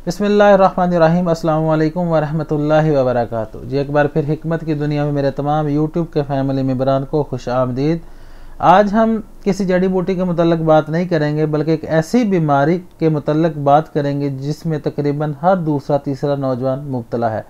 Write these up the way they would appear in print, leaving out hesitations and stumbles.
बिस्मिल्लाहिर्रहमानिर्रहीम अस्सलामु अलैकुम वरहमतुल्लाहि वबरकातुहू। जी एक बार फिर हिकमत की दुनिया में मेरे तमाम यूट्यूब के फैमिली मेम्बरान को खुश आमदीद। आज हम किसी जड़ी बूटी के मुतल्लक बात नहीं करेंगे, बल्कि एक ऐसी बीमारी के मुतल्लक बात करेंगे जिसमें तकरीबन हर दूसरा तीसरा नौजवान मुब्तला है।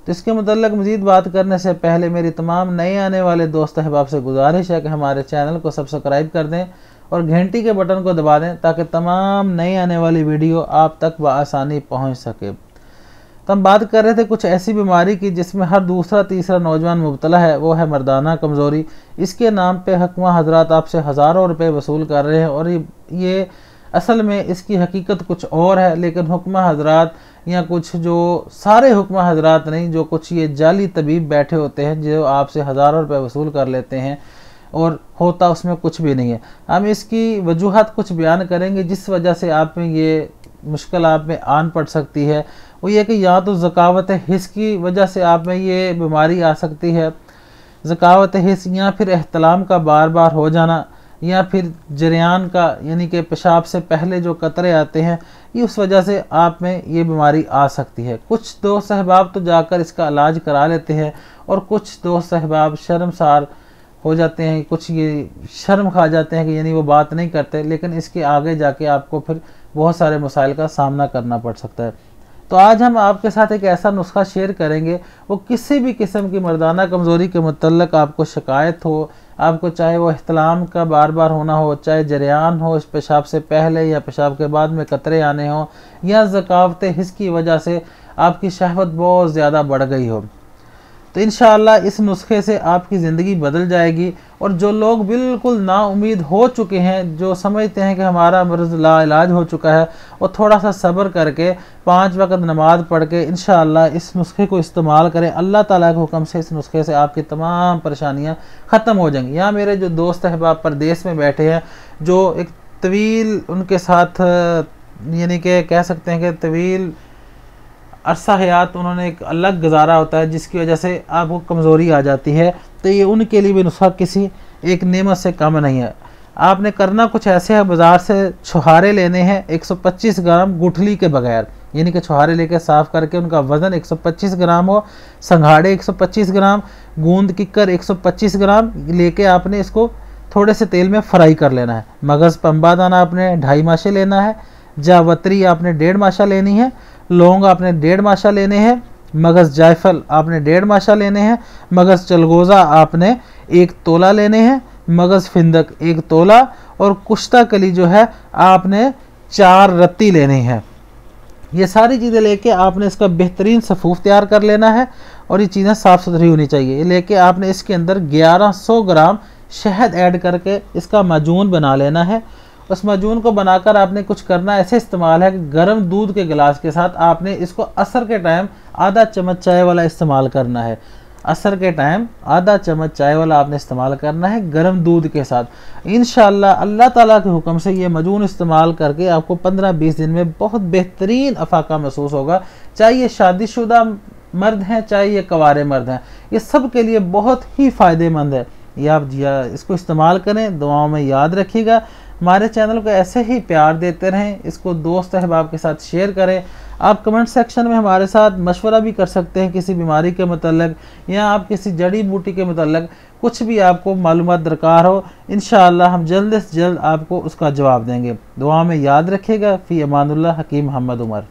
तो इसके मुतल्लक मज़ीद बात करने से पहले मेरी तमाम नए आने वाले दोस्त अहबाब से गुजारिश है कि हमारे चैनल को सब्सक्राइब कर दें और घंटी के बटन को दबा दें ताकि तमाम नई आने वाली वीडियो आप तक बआसानी पहुंच सके। तो हम बात कर रहे थे कुछ ऐसी बीमारी की जिसमें हर दूसरा तीसरा नौजवान मुब्तला है, वो है मर्दाना कमज़ोरी। इसके नाम पे हुक्मा हजरात आपसे हज़ारों रुपए वसूल कर रहे हैं और ये असल में इसकी हकीकत कुछ और है, लेकिन हुक्मा हजरात या कुछ जो सारे हुक्मा हजरात नहीं, जो कुछ ये जाली तबीब बैठे होते हैं जो आपसे हज़ारों रुपए वसूल कर लेते हैं और होता उसमें कुछ भी नहीं है। हम इसकी वजूहत कुछ बयान करेंगे जिस वजह से आप में ये मुश्किल आप में आन पड़ सकती है। वो ये कि या तो ज़कावत हिस्स की वजह से आप में ये बीमारी आ सकती है, ज़कावत हिस्स, या फिर एहतलाम का बार बार हो जाना, या फिर जरियान का यानी कि पेशाब से पहले जो कतरे आते हैं, ये उस वजह से आप में ये बीमारी आ सकती है। कुछ दोस्त अहबाब तो जाकर इसका इलाज करा लेते हैं और कुछ दोस्त अहबाब शर्मसार हो जाते हैं, कुछ ये शर्म खा जाते हैं कि यानी वो बात नहीं करते, लेकिन इसके आगे जाके आपको फिर बहुत सारे मसाइल का सामना करना पड़ सकता है। तो आज हम आपके साथ एक ऐसा नुस्खा शेयर करेंगे, वो किसी भी किस्म की मर्दाना कमज़ोरी के मुतल्लक आपको शिकायत हो, आपको चाहे वो इख्तिलाम का बार बार होना हो, चाहे जरियान हो इस पेशाब से पहले या पेशाब के बाद में कतरे आने हों, या ज़कावत हिस्स की वजह से आपकी शहवत बहुत ज़्यादा बढ़ गई हो, तो इंशाअल्लाह इस नुस्खे से आपकी ज़िंदगी बदल जाएगी। और जो लोग बिल्कुल नाउम्मीद हो चुके हैं, जो समझते हैं कि हमारा मर्ज़ लाइलाज हो चुका है, वो थोड़ा सा सब्र करके 5 वक्त नमाज पढ़ के इंशाअल्लाह इस नुस्खे को इस्तेमाल करें। अल्लाह ताला के हुक्म से इस नुस्खे से आपकी तमाम परेशानियां ख़त्म हो जाएंगी। यहाँ मेरे जो दोस्त अहबाब परदेश में बैठे हैं, जो एक तवील उनके साथ यानी कि कह सकते हैं कि तवील अरसा हयात उन्होंने एक अलग गुजारा होता है, जिसकी वजह से आपको कमज़ोरी आ जाती है, तो ये उनके लिए भी नुस्खा किसी एक नेमत से कम नहीं है। आपने करना कुछ ऐसे है, बाज़ार से छुहारे लेने हैं 125 ग्राम गुठली के बगैर, यानी कि छुहारे लेकर साफ़ करके उनका वज़न 125 ग्राम हो, संघाड़े 125 ग्राम, गूंद किक्कर 125 ग्राम लेके आपने इसको थोड़े से तेल में फ्राई कर लेना है। मगज़ पंबा दाना आपने 2.5 माशे लेना है, जावत्री आपने 1.5 माशा लेनी है, लौंग आपने 1.5 माशा लेने हैं, मगज़ जायफल आपने 1.5 माशा लेने हैं, मगज़ चलगोज़ा आपने 1 तोला लेने हैं, मगज़ फिंदक 1 तोला, और कुश्ता कली जो है आपने 4 रत्ती लेनी है। ये सारी चीज़ें लेके आपने इसका बेहतरीन सफ़ूफ तैयार कर लेना है और ये चीज़ें साफ़ सुथरी होनी चाहिए। ये लेके आपने इसके अंदर 1100 ग्राम शहद ऐड करके इसका माजून बना लेना है। उस माजून को बनाकर आपने कुछ करना ऐसे इस्तेमाल है कि गर्म दूध के गिलास के साथ आपने इसको असर के टाइम आधा चम्मच चाय वाला इस्तेमाल करना है। असर के टाइम आधा चम्मच चाय वाला आपने इस्तेमाल करना है गर्म दूध के साथ। इंशाअल्लाह अल्लाह ताला के हुक्म से ये माजून इस्तेमाल करके आपको 15-20 दिन में बहुत बेहतरीन अफाका महसूस होगा। चाहे ये शादीशुदा मर्द हैं, चाहे ये कवारे मर्द हैं, ये सब के लिए बहुत ही फ़ायदेमंद है। ये आप इसको इस्तेमाल करें, दुआओं में याद रखिएगा। हमारे चैनल को ऐसे ही प्यार देते रहें, इसको दोस्त अहबाब के साथ शेयर करें। आप कमेंट सेक्शन में हमारे साथ मशवरा भी कर सकते हैं किसी बीमारी के मतलब, या आप किसी जड़ी बूटी के मतलब कुछ भी आपको मालूमात दरकार हो, इंशाअल्लाह हम जल्द से जल्द आपको उसका जवाब देंगे। दुआ में याद रखिएगा। फ़ी अमानुल्लाह, हकीम मोहम्मद उमर।